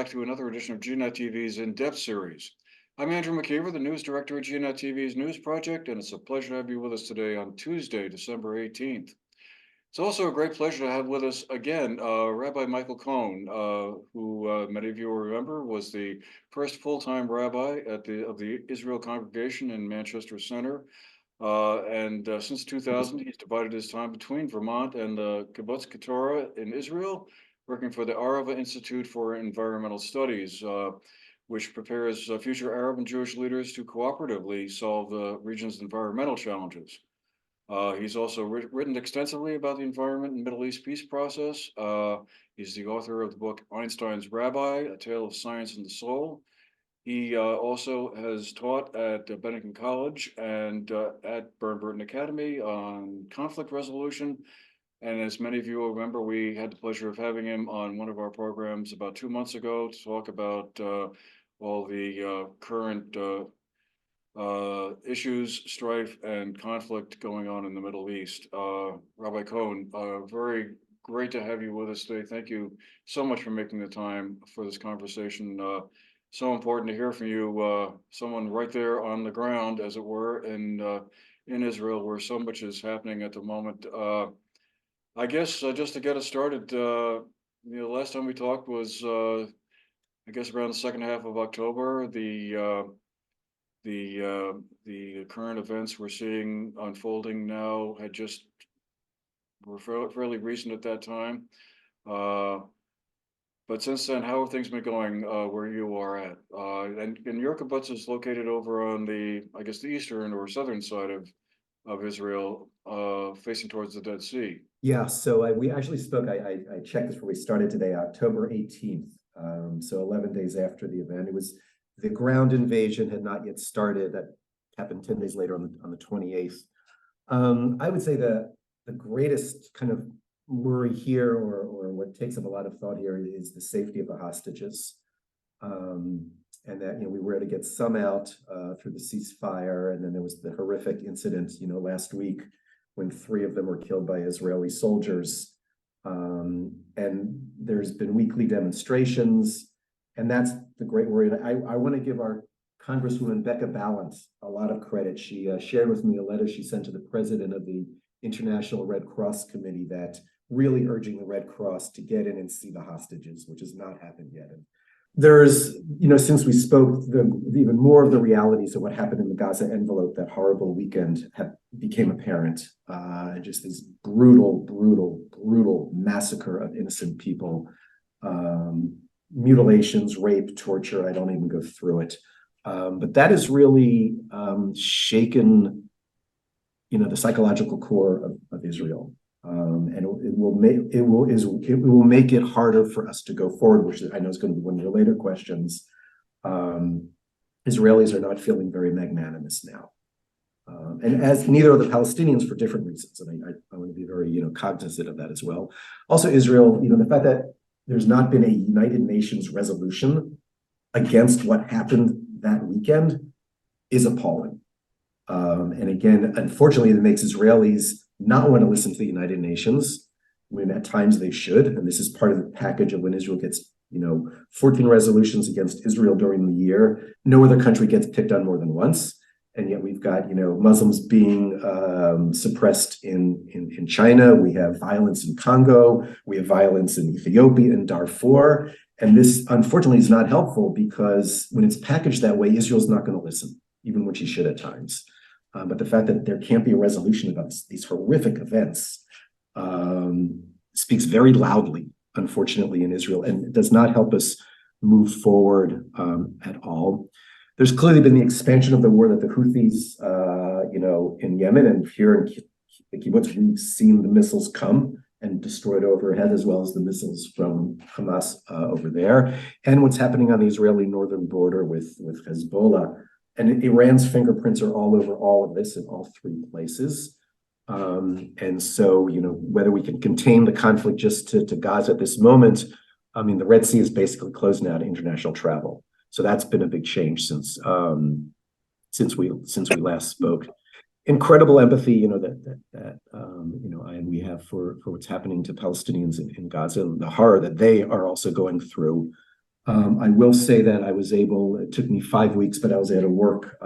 back to another edition of GNAT-TV's In-Depth series. I'm Andrew McKeever, the news director at GNAT-TV's News Project, and it's a pleasure to have you with us today on Tuesday, December 18th. It's also a great pleasure to have with us again Rabbi Michael Cohen, who many of you will remember was the first full-time rabbi of the Israel congregation in Manchester Center. And since 2000, he's divided his time between Vermont and the Kibbutz Keturah in Israel, working for the Arava Institute for Environmental Studies, which prepares future Arab and Jewish leaders to cooperatively solve the region's environmental challenges. He's also written extensively about the environment and Middle East peace process. He's the author of the book Einstein's Rabbi, A Tale of Science and the Soul. He also has taught at Bennington College and at Burton Academy on conflict resolution. And as many of you will remember, we had the pleasure of having him on one of our programs about 2 months ago to talk about all the current issues, strife, and conflict going on in the Middle East. Rabbi Cohen, very great to have you with us today. Thank you so much for making the time for this conversation. So important to hear from you, someone right there on the ground, as it were, in Israel, where so much is happening at the moment. I guess just to get us started, last time we talked was, I guess, around the second half of October. The current events we're seeing unfolding now were fairly recent at that time. But since then, how have things been going where you are at? And your kibbutz is located over on the eastern or southern side of Israel, facing towards the Dead Sea. Yeah, so we actually spoke, I checked this before we started today, October 18th, so 11 days after the event. It was, the ground invasion had not yet started. That happened 10 days later on the 28th. I would say the greatest kind of worry here, or what takes up a lot of thought here, is the safety of the hostages. And that, we were able to get some out through the ceasefire, and then there was the horrific incident, last week, when 3 of them were killed by Israeli soldiers. And there's been weekly demonstrations, and that's the great worry. And I want to give our Congresswoman Becca Balint a lot of credit. She shared with me a letter she sent to the president of the International Red Cross Committee, that really urging the Red Cross to get in and see the hostages, which has not happened yet. And there's, since we spoke, even more of the realities of what happened in the Gaza envelope that horrible weekend became apparent. Just this brutal massacre of innocent people, mutilations, rape, torture. I don't even go through it. But that has really shaken, the psychological core of Israel. And it will make it harder for us to go forward, which I know is going to be one of your later questions. Israelis are not feeling very magnanimous now, and as neither are the Palestinians, for different reasons. And I want to be very cognizant of that as well. Also, Israel, the fact that there's not been a United Nations resolution against what happened that weekend is appalling. And again, unfortunately, it makes Israelis not want to listen to the United Nations when at times they should. And this is part of the package of when Israel gets, 14 resolutions against Israel during the year. No other country gets picked on more than once. And yet we've got, Muslims being suppressed in China. We have violence in Congo. We have violence in Ethiopia and Darfur. And this, unfortunately, is not helpful, because when it's packaged that way, Israel's not going to listen, even when she should at times. But the fact that there can't be a resolution about these horrific events speaks very loudly, unfortunately, in Israel, and it does not help us move forward at all. There's clearly been the expansion of the war that the Houthis, in Yemen, and here in the kibbutz, we've seen the missiles come and destroyed overhead, as well as the missiles from Hamas over there, and what's happening on the Israeli northern border with Hezbollah. And Iran's fingerprints are all over all of this in all 3 places. And so, whether we can contain the conflict just to Gaza at this moment, the Red Sea is basically closed now to international travel. So that's been a big change since we last spoke. Incredible empathy, and we have for what's happening to Palestinians in Gaza, and the horror that they are also going through. I will say that it took me 5 weeks, but I was able to work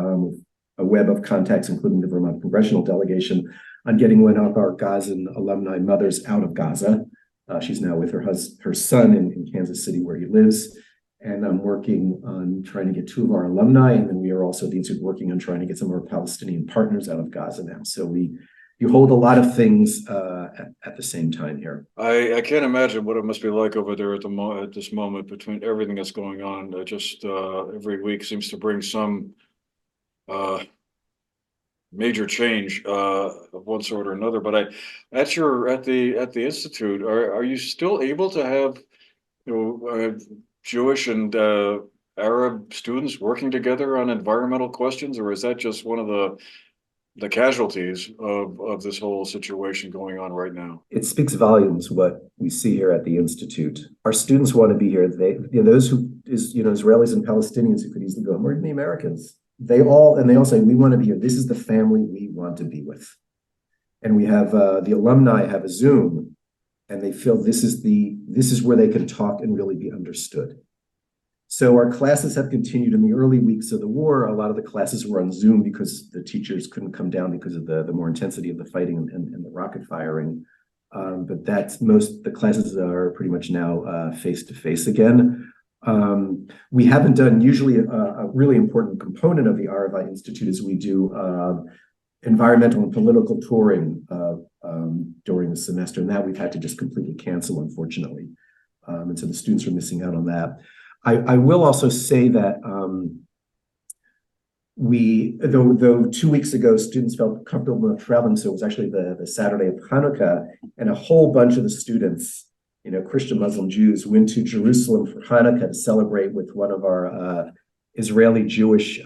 a web of contacts, including the Vermont congressional delegation, on getting one of our Gazan alumni mothers out of Gaza. She's now with her son in Kansas City, where he lives. And I'm working on trying to get 2 of our alumni. And then we are also, the Institute, working on trying to get some of our Palestinian partners out of Gaza now. So you hold a lot of things at the same time here. I can't imagine what it must be like over there at this moment, between everything that's going on. Every week seems to bring some major change of one sort or another. But at the Institute, are you still able to have Jewish and Arab students working together on environmental questions, or is that just one of the casualties of this whole situation going on right now? It speaks volumes what we see here at the Institute. Our students want to be here. Those Israelis and Palestinians who could easily go, or even the Americans, they all say, we want to be here. This is the family we want to be with. And we have the alumni have a Zoom, and they feel this is where they can talk and really be understood. So our classes have continued. In the early weeks of the war, a lot of the classes were on Zoom because the teachers couldn't come down because of the more intensity of the fighting and the rocket firing. But the classes are pretty much now face-to-face again. We haven't done, usually a really important component of the Arava Institute is we do environmental and political touring during the semester, and that we've had to just completely cancel, unfortunately. And so the students are missing out on that. I will also say that though 2 weeks ago students felt comfortable enough traveling, so it was actually the Saturday of Hanukkah, and a whole bunch of the students, Christian, Muslim, Jews, went to Jerusalem for Hanukkah to celebrate with one of our Israeli Jewish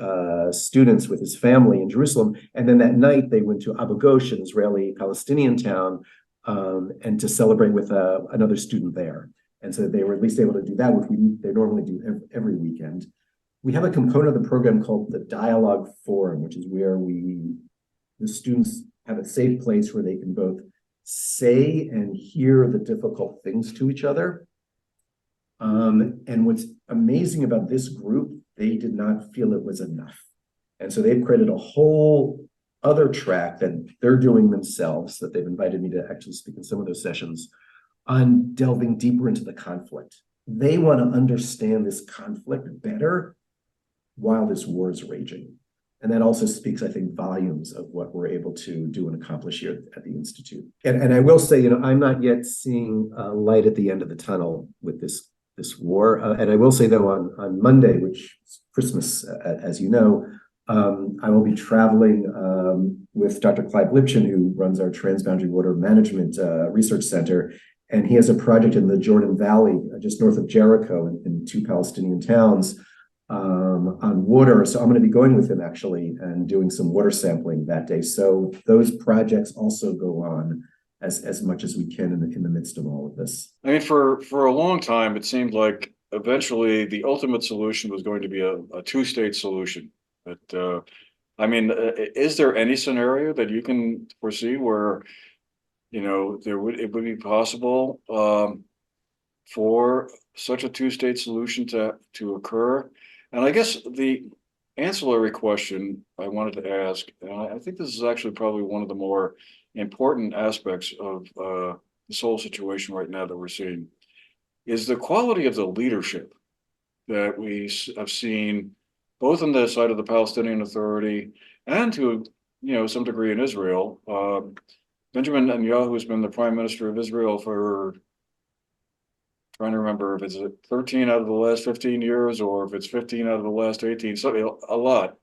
students with his family in Jerusalem. And then that night they went to Abu Ghosh, an Israeli Palestinian town, and to celebrate with another student there. And so they were at least able to do that, which they normally do every weekend. We have a component of the program called the Dialogue Forum, which is where the students have a safe place where they can both say and hear the difficult things to each other. And what's amazing about this group, they did not feel it was enough. And so they've created a whole other track that they're doing themselves, that they've invited me to actually speak in some of those sessions, on delving deeper into the conflict. They want to understand this conflict better while this war is raging. And that also speaks, I think, volumes of what we're able to do and accomplish here at the Institute. And I will say, I'm not yet seeing light at the end of the tunnel with this war. And I will say, though, on Monday, which is Christmas, as you know, I will be traveling with Dr. Clive Lipchin, who runs our Transboundary Water Management Research Center. And he has a project in the Jordan Valley, just north of Jericho, in 2 Palestinian towns, on water. So I'm going to be going with him, actually, and doing some water sampling that day. So those projects also go on as much as we can in the midst of all of this. I mean, for a long time, it seemed like eventually the ultimate solution was going to be a 2-state solution. But is there any scenario that you can foresee where it would be possible for such a 2-state solution to occur? And I guess the ancillary question I wanted to ask, and I think this is actually probably one of the more important aspects of this whole situation right now that we're seeing, is the quality of the leadership that we have seen both on the side of the Palestinian Authority and to some degree in Israel. Benjamin Netanyahu has been the prime minister of Israel for, trying to remember if it's 13 out of the last 15 years or if it's 15 out of the last 18, so a lot.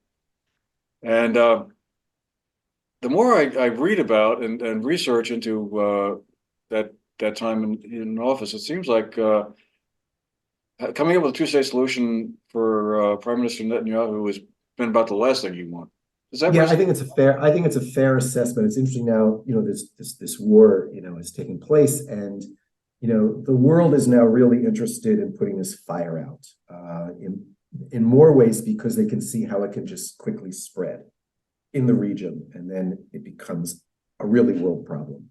And the more I read about and research into that time in office, it seems like coming up with a 2-state solution for Prime Minister Netanyahu has been about the last thing you want. I think it's a fair assessment. It's interesting now, this war, is taking place, and the world is now really interested in putting this fire out in more ways because they can see how it can just quickly spread in the region, and then it becomes a really world problem.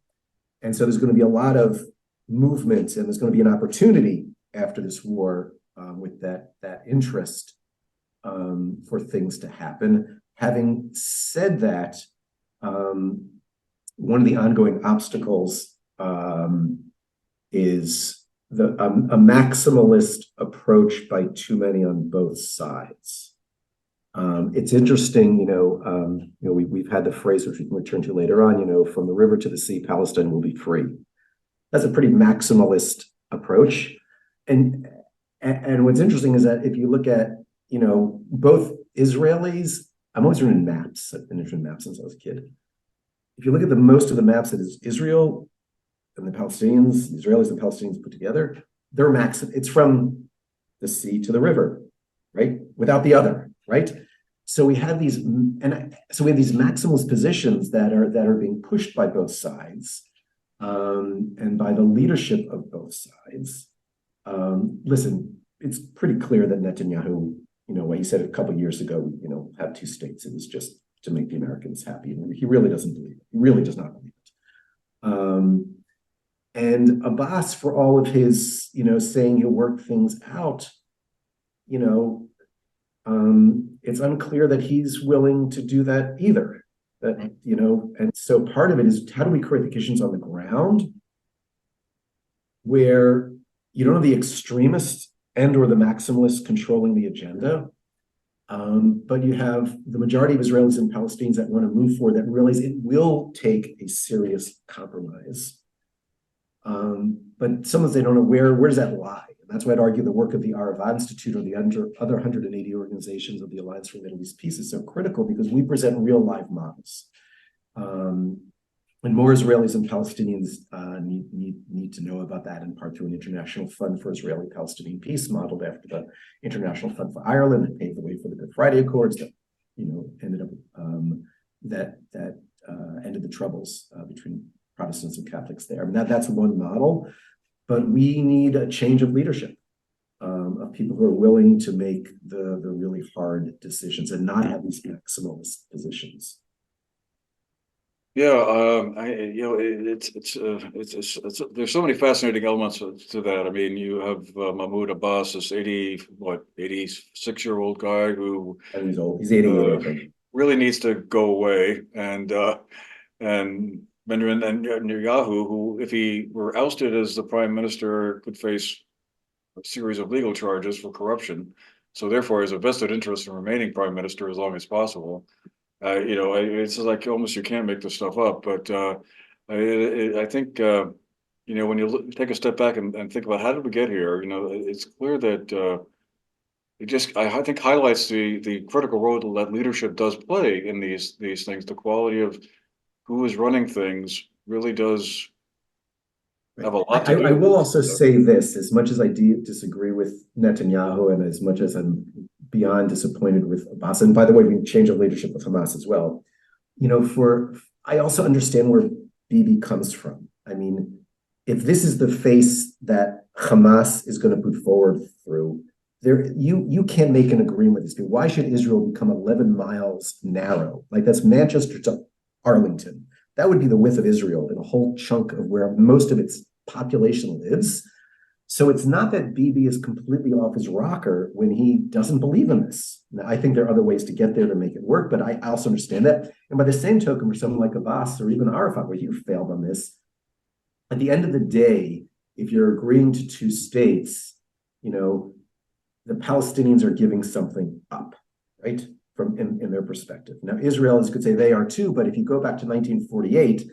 And so there's going to be a lot of movement, and there's going to be an opportunity after this war with that interest for things to happen. Having said that, one of the ongoing obstacles is a maximalist approach by too many on both sides. It's interesting, we've had the phrase, which we can return to later on, from the river to the sea, Palestine will be free. That's a pretty maximalist approach. And what's interesting is that if you look at, both Israelis, I'm always reading maps. I've been interested in maps since I was a kid. If you look at most of the maps that is Israel and the Palestinians, the Israelis and Palestinians put together, they're it's from the sea to the river, right? Without the other, right? So we have these, so we have these maximalist positions that are being pushed by both sides, and by the leadership of both sides. Listen, it's pretty clear that Netanyahu, what he said a couple of years ago, have two states. It was just to make the Americans happy. And he really doesn't believe it. He really does not believe it. And Abbas, for all of his, saying he'll work things out, it's unclear that he's willing to do that either. And so part of it is, how do we create the conditions on the ground where you don't have the extremists and or the maximalists controlling the agenda, but you have the majority of Israelis and Palestinians that want to move forward, that realize it will take a serious compromise. But sometimes they don't know where does that lie? And that's why I'd argue the work of the Arava Institute or the other 180 organizations of the Alliance for Middle East Peace is so critical, because we present real life models. And more Israelis and Palestinians need to know about that, in part through an International Fund for Israeli-Palestinian Peace modeled after the International Fund for Ireland, that paved the way for the Good Friday Accords that ended up ended the troubles between Protestants and Catholics there. I mean, that's one model, but we need a change of leadership, of people who are willing to make the really hard decisions and not have these maximalist positions. Yeah, there's so many fascinating elements to that. I mean, you have Mahmoud Abbas, this 86-year-old guy who, and he's old. He's 88, I think. Really needs to go away, and Benjamin Netanyahu, who, if he were ousted as the prime minister, could face a series of legal charges for corruption. So therefore, has a vested interest in remaining prime minister as long as possible. It's like almost you can't make this stuff up. But I think when you take a step back and think about how did we get here, it's clear that I think highlights the critical role that leadership does play in these things. The quality of who is running things really does have a lot to do. I will also say this: as much as I disagree with Netanyahu, and as much as I'm beyond disappointed with Abbas, and by the way, we change of leadership with Hamas as well. I also understand where Bibi comes from. I mean, if this is the face that Hamas is going to put forward through, you can't make an agreement with these people. Why should Israel become 11 miles narrow? Like, that's Manchester to Arlington. That would be the width of Israel in a whole chunk of where most of its population lives. So it's not that Bibi is completely off his rocker when he doesn't believe in this. Now, I think there are other ways to get there to make it work, but I also understand that. And by the same token, for someone like Abbas or even Arafat, where you failed on this, at the end of the day, if you're agreeing to two states, the Palestinians are giving something up, right? From in their perspective. Now, Israelis could say they are too, but if you go back to 1948,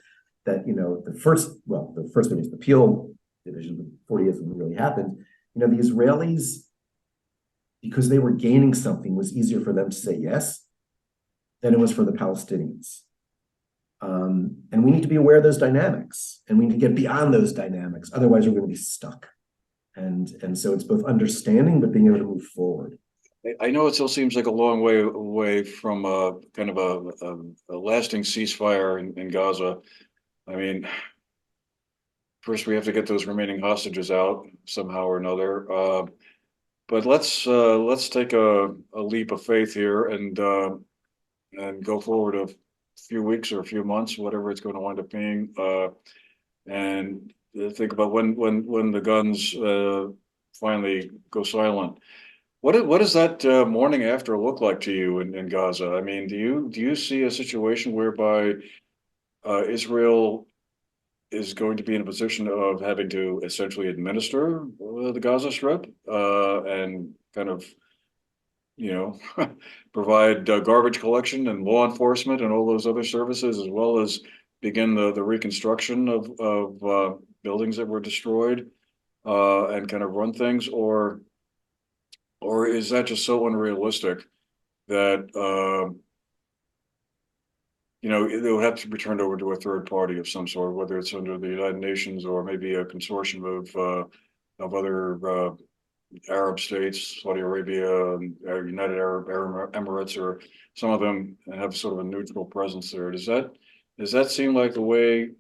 that the first one is the Peel division, but 48 when really happened. The Israelis, because they were gaining something, was easier for them to say yes than it was for the Palestinians. And we need to be aware of those dynamics, and we need to get beyond those dynamics. Otherwise, we're going to be stuck. And so it's both understanding, but being able to move forward. I know it still seems like a long way away from a kind of a lasting ceasefire in Gaza. I mean, first we have to get those remaining hostages out somehow or another. But let's take a leap of faith here and go forward a few weeks or a few months, whatever it's going to wind up being, and think about when the guns finally go silent. What does that morning after look like to you in Gaza? I mean, do you see a situation whereby Israel is going to be in a position of having to essentially administer the Gaza Strip and kind of, you know, provide garbage collection and law enforcement and all those other services, as well as begin the reconstruction of buildings that were destroyed and kind of run things, or is that just so unrealistic that you know, it will have to be turned over to a third party of some sort, whether it's under the United Nations or maybe a consortium of other Arab states, Saudi Arabia, and United Arab Emirates, or some of them have sort of a neutral presence there. Does that seem like the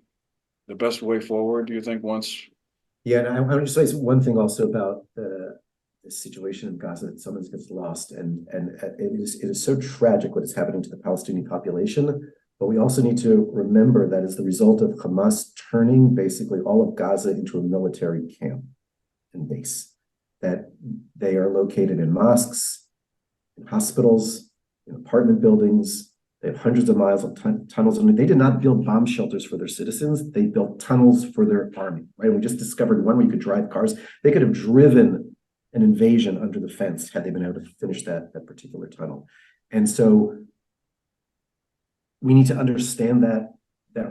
best way forward? Do you think once? Yeah, and I want to say one thing also about the situation in Gaza that sometimes gets lost, and it is so tragic what is happening to the Palestinian population. But we also need to remember that as the result of Hamas turning basically all of Gaza into a military camp and base, that they are located in mosques, in hospitals, in apartment buildings. They have hundreds of miles of tunnels. And they did not build bomb shelters for their citizens. They built tunnels for their army, right? We just discovered one where you could drive cars. They could have driven an invasion under the fence had they been able to finish that particular tunnel. And so we need to understand that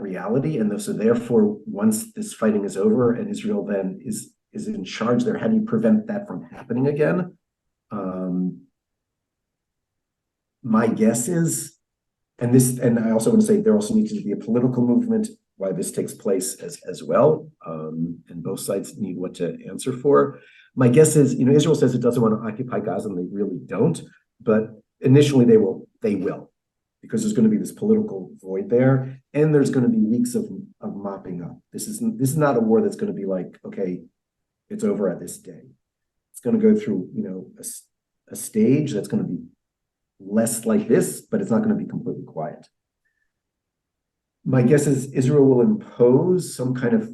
reality. And so therefore, once this fighting is over and Israel then is in charge there, how do you prevent that from happening again? My guess is, and I also want to say there also needs to be a political movement why this takes place as well. And both sides need what to answer for. My guess is, you know, Israel says it doesn't want to occupy Gaza, and they really don't. But initially, they will, because there's going to be this political void there, and there's going to be weeks of mopping up. This is not a war that's going to be like, okay, it's over at this day. It's going to go through, you know, a stage that's going to be less like this, but it's not going to be completely quiet. My guess is Israel will impose some kind of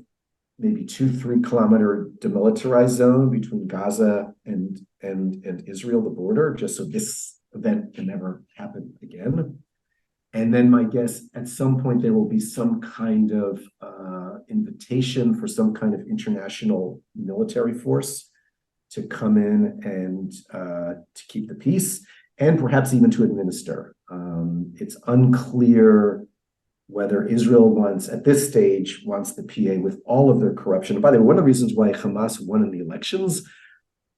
maybe 2-3 kilometer demilitarized zone between Gaza and Israel, the border, just so this event can never happen again. And then my guess, at some point, there will be some kind of invitation for some kind of international military force to come in and to keep the peace, and perhaps even to administer. It's unclear whether Israel at this stage, wants the PA with all of their corruption. And by the way, one of the reasons why Hamas won in the elections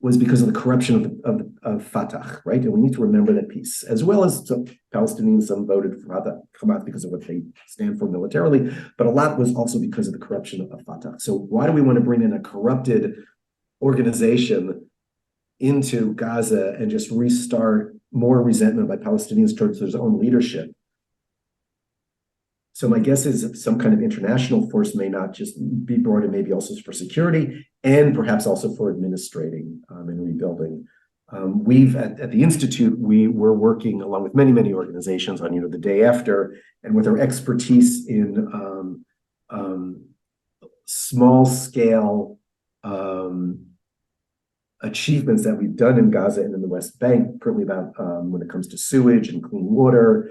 was because of the corruption of Fatah, right? And we need to remember that piece, as well as some Palestinians, some voted for Hamas because of what they stand for militarily, but a lot was also because of the corruption of Fatah. So why do we want to bring in a corrupted organization into Gaza and just restart more resentment by Palestinians towards their own leadership? So my guess is that some kind of international force may not just be brought in, maybe also for security and perhaps also for administrating and rebuilding. We've at the Institute, we're working along with many organizations on, you know, the day after, and with our expertise in small scale achievements that we've done in Gaza and in the West Bank, currently about when it comes to sewage and clean water,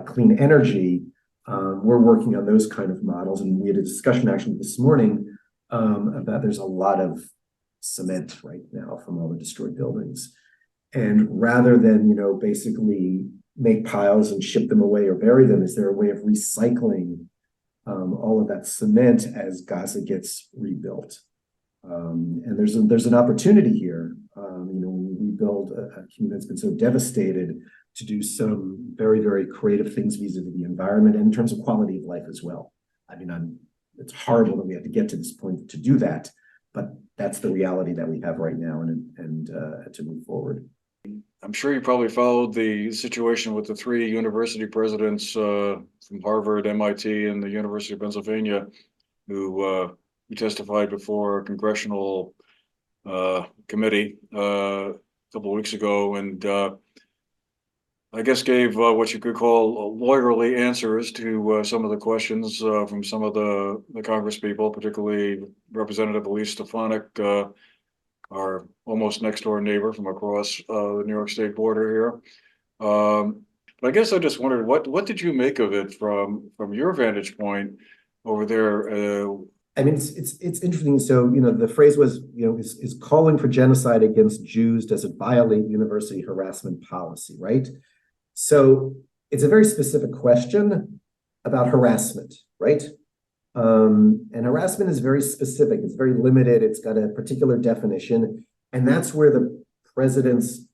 clean energy. We're working on those kind of models, and we had a discussion actually this morning about there's a lot of cement right now from all the destroyed buildings, and rather than, you know, basically make piles and ship them away or bury them, is there a way of recycling all of that cement as Gaza gets rebuilt? And there's an opportunity here. You know, when we rebuild a community that's been so devastated, to do some very creative things vis-a-vis the environment and in terms of quality of life as well. I mean, it's horrible that we have to get to this point to do that, but that's the reality that we have right now, and to move forward. I'm sure you probably followed the situation with the 3 university presidents from Harvard, MIT, and the University of Pennsylvania who testified before a congressional committee a couple of weeks ago, and I guess gave what you could call lawyerly answers to some of the questions from some of the Congress people, particularly Representative Elise Stefanik our almost next door neighbor from across the New York State border here. But I guess I just wondered, what did you make of it from your vantage point over there? I mean, it's interesting. So, the phrase was, is calling for genocide against Jews, does it violate university harassment policy, right? So it's a very specific question about harassment, right? And harassment is very specific. It's very limited. It's got a particular definition, and that's where the presidents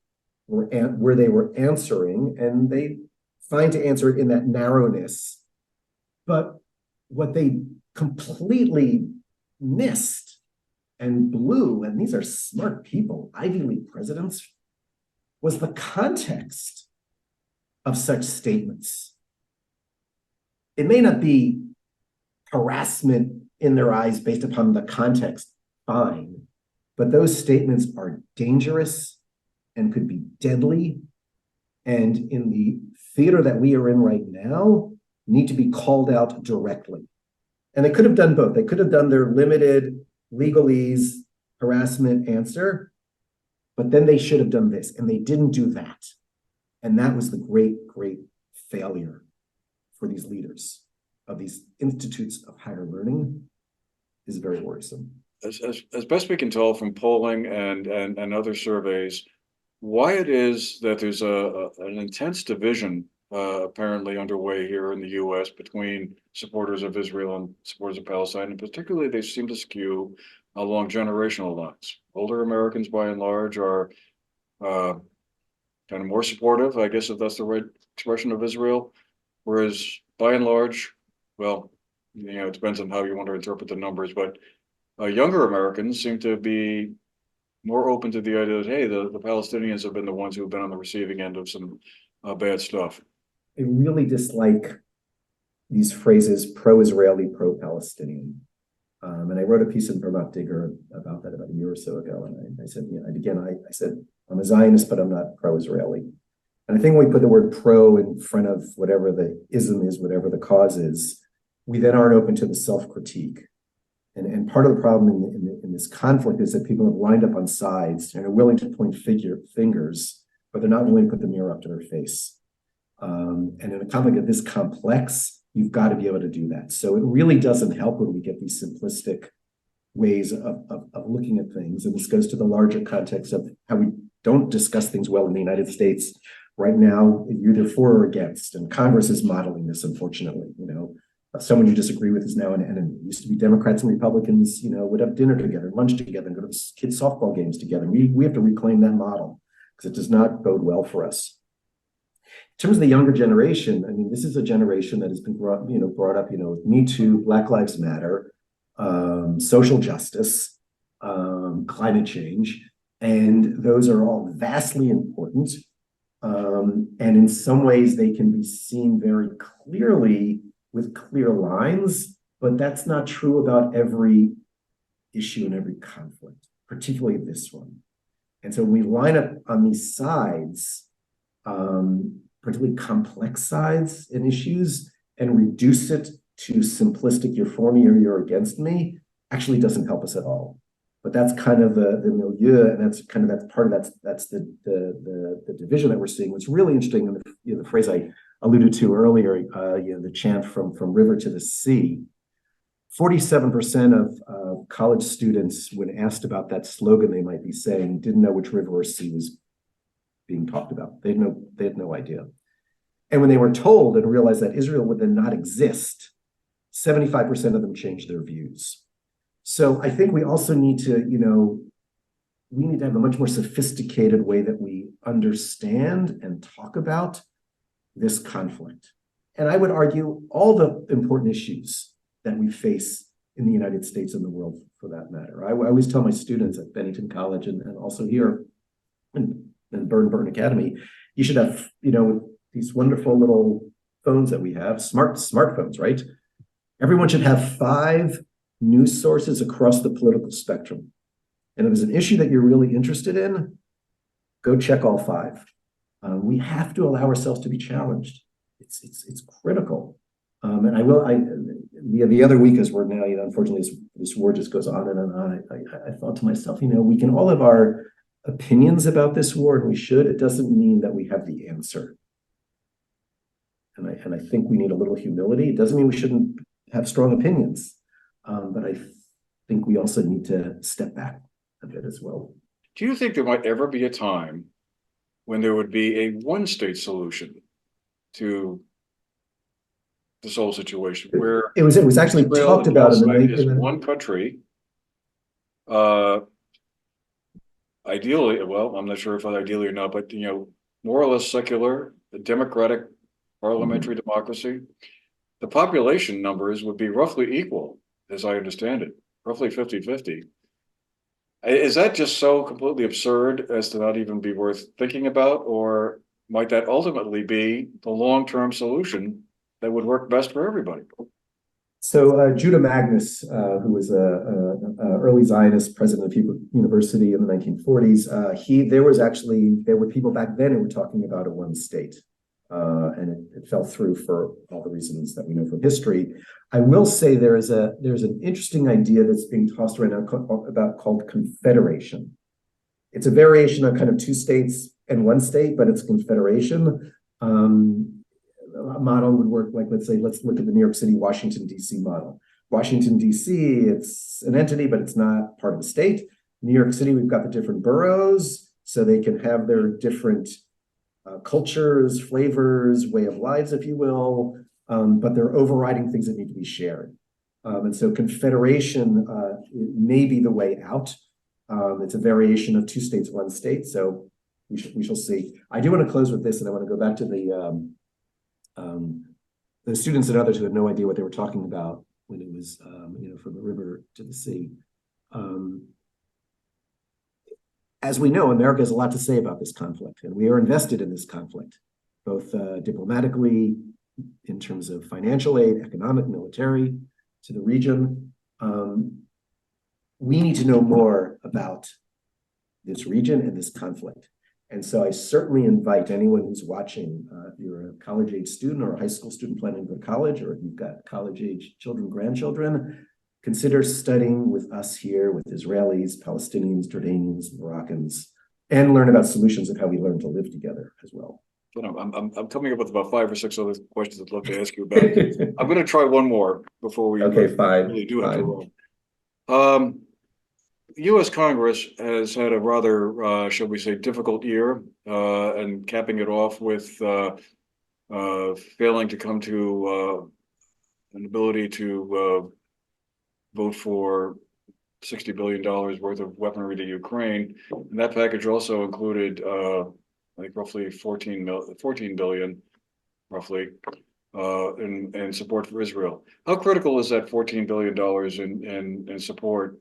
where they were answering, and they find to answer it in that narrowness. But what they completely missed and blew, and these are smart people, Ivy League presidents, was the context of such statements. It may not be harassment in their eyes based upon the context, fine, but those statements are dangerous and could be deadly. And in the theater that we are in right now, need to be called out directly. And they could have done both. They could have done their limited legalese harassment answer, but then they should have done this, and they didn't do that. And that was the great, great failure for these leaders of these institutes of higher learning. Is very worrisome. As best we can tell from polling and other surveys, why it is that there's an intense division apparently underway here in the U.S. between supporters of Israel and supporters of Palestine, and particularly they seem to skew along generational lines. Older Americans, by and large, are kind of more supportive, I guess, if that's the right expression, of Israel, whereas by and large, well, it depends on how you want to interpret the numbers, but younger Americans seem to be more open to the idea that, hey, the Palestinians have been the ones who have been on the receiving end of some bad stuff. I really dislike these phrases, pro-Israeli, pro-Palestinian. And I wrote a piece in Vermont Digger about that about a year or so ago. And I said, I said, I'm a Zionist, but I'm not pro-Israeli. And I think when we put the word pro in front of whatever the ism is, whatever the cause is, we then aren't open to the self-critique. And part of the problem in this conflict is that people have lined up on sides and are willing to point fingers, but they're not willing to put the mirror up to their face. And in a conflict of this complex, you've got to be able to do that. So it really doesn't help when we get these simplistic ways of looking at things. And this goes to the larger context of how we don't discuss things well in the United States. Right now, you're either for or against, and Congress is modeling this, unfortunately. Someone you disagree with is now an enemy. It used to be Democrats and Republicans, would have dinner together, lunch together, and go to kids' softball games together. We have to reclaim that model because it does not bode well for us. In terms of the younger generation, I mean, this is a generation that has been brought up, Me Too, Black Lives Matter, social justice, climate change, and those are all vastly important. And in some ways, they can be seen very clearly with clear lines, but that's not true about every issue and every conflict, particularly this one. And so when we line up on these sides, particularly complex sides and issues, and reduce it to simplistic, you're for me or you're against me, actually doesn't help us at all. But that's kind of the milieu, and that's the division that we're seeing. What's really interesting, and the phrase I alluded to earlier, the chant from river to the sea. 47% of college students, when asked about that slogan they might be saying, didn't know which river or sea was being talked about. They had no idea. And when they were told and realized that Israel would then not exist, 75% of them changed their views. So I think we also need to, we need to have a much more sophisticated way that we understand and talk about this conflict. And I would argue all the important issues that we face in the United States and the world, for that matter. I always tell my students at Bennington College and also here in Burn Academy, you should have, these wonderful little phones that we have, smartphones, right? Everyone should have 5 news sources across the political spectrum. And if there's an issue that you're really interested in, go check all 5. We have to allow ourselves to be challenged. It's critical. And the other week, as we're now, unfortunately, this war just goes on and on. I thought to myself, we can all have our opinions about this war, and we should. It doesn't mean that we have the answer. And I think we need a little humility. It doesn't mean we shouldn't have strong opinions, but I think we also need to step back a bit as well. Do you think there might ever be a time when there would be a one-state solution to this whole situation, where it was actually talked about in one country? Ideally, well, I'm not sure if ideally or not, but more or less secular, a democratic parliamentary democracy. The population numbers would be roughly equal, as I understand it, roughly 50-50. Is that just so completely absurd as to not even be worth thinking about, or might that ultimately be the long-term solution that would work best for everybody? So Judah Magnus, who was a early Zionist president of Hebrew University in the 1940s, there were people back then who were talking about a one state, and it fell through for all the reasons that we know from history. I will say there's an interesting idea that's being tossed around now called confederation. It's a variation on kind of two states and one state, but it's confederation. A model would work like, let's look at the New York City, Washington, D.C. model. Washington, D.C., it's an entity, but it's not part of the state. New York City, we've got the different boroughs, so they can have their different cultures, flavors, way of lives, if you will, but they're overriding things that need to be shared. And so confederation may be the way out. It's a variation of two states, one state, so we shall see. I do want to close with this, and I want to go back to the students and others who had no idea what they were talking about when it was, from the river to the sea. As we know, America has a lot to say about this conflict, and we are invested in this conflict, both diplomatically, in terms of financial aid, economic, military, to the region. We need to know more about this region and this conflict. And so I certainly invite anyone who's watching, if you're a college-age student or a high school student planning to go to college, or if you've got college-age children, grandchildren, consider studying with us here, with Israelis, Palestinians, Jordanians, Moroccans, and learn about solutions of how we learn to live together as well. I'm coming up with about 5 or 6 other questions I'd love to ask you about. I'm going to try one more before we really do have to roll. U.S. Congress has had a rather, shall we say, difficult year, and capping it off with failing to come to an ability to vote for $60 billion worth of weaponry to Ukraine. And that package also included, I think, roughly 14 billion, roughly, in support for Israel. How critical is that $14 billion in support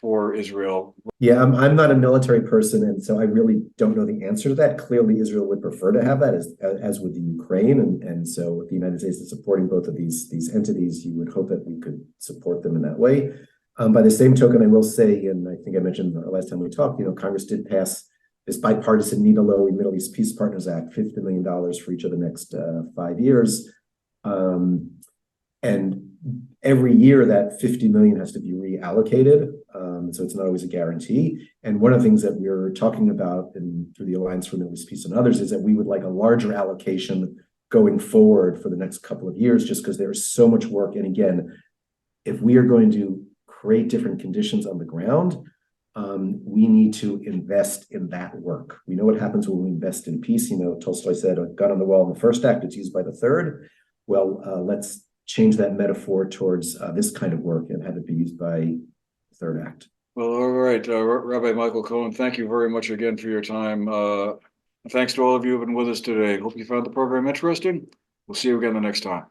for Israel? Yeah, I'm not a military person, and so I really don't know the answer to that. Clearly, Israel would prefer to have that, as would the Ukraine, and so if the United States is supporting both of these entities, you would hope that we could support them in that way. By the same token, I will say, and I think I mentioned the last time we talked, Congress did pass this bipartisan NEDA-LOE Middle East Peace Partners Act, $50 million for each of the next 5 years, and every year that 50 million has to be reallocated. So it's not always a guarantee. And one of the things that we're talking about through the Alliance for Middle East Peace and others is that we would like a larger allocation going forward for the next couple of years, just because there's so much work. And again, if we are going to create different conditions on the ground, we need to invest in that work. We know what happens when we invest in peace. Tolstoy said, a gun on the wall in the first act, it's used by the third. Well, let's change that metaphor towards this kind of work and have it be used by the third act. Well, all right, Rabbi Michael Cohen, thank you very much again for your time. Thanks to all of you who have been with us today. Hope you found the program interesting. We'll see you again the next time.